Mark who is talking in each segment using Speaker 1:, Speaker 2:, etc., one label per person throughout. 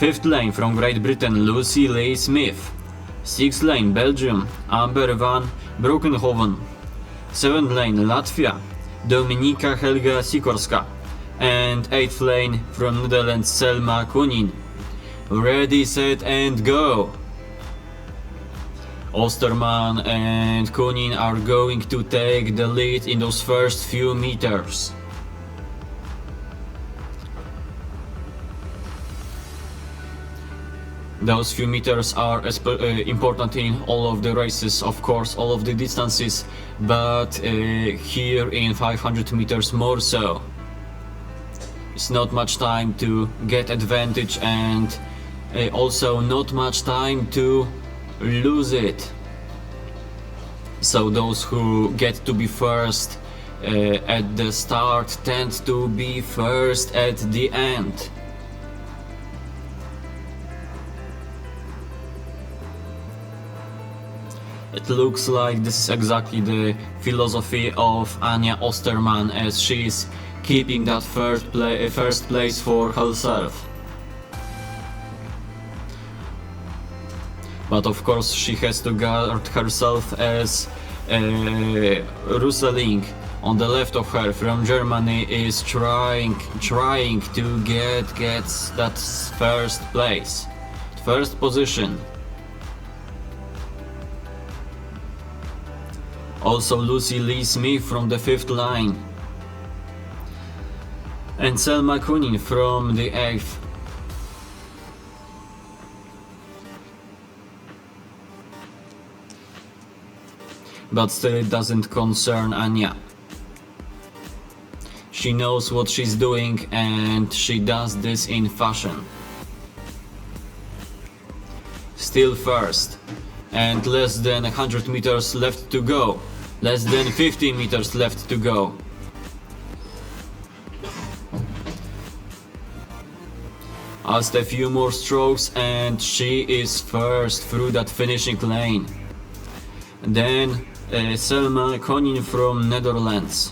Speaker 1: 5th lane from Great Britain, Lucy Lee Smith. 6th lane, Belgium, Amber van Broekhoven. 7th lane, Latvia, Dominika Helga Sikorska. And 8th lane from Netherlands, Selma Konin. Ready, set and go! Osterman and Konin are going to take the lead in those first few meters. Those few meters are important in all of the races, of course, all of the distances, but here in 500 meters more so. It's not much time to get advantage and also not much time to lose it. So those who get to be first at the start tend to be first at the end. It looks like this is exactly the philosophy of Anja Osterman, as she is keeping that first place for herself. But of course she has to guard herself, as Russeling on the left of her from Germany is trying to get that first position. Also Lucy Lee Smith from the 5th line. And Selma Konin from the 8th. But still it doesn't concern Anja. She knows what she's doing and she does this in fashion. Still first. And less than 100 meters left to go. Less than 50 meters left to go. Just a few more strokes and she is first through that finishing lane. Then Selma Konin from Netherlands.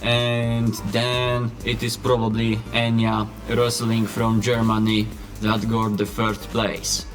Speaker 1: And then it is probably Anja Russeling from Germany that got the 3rd place.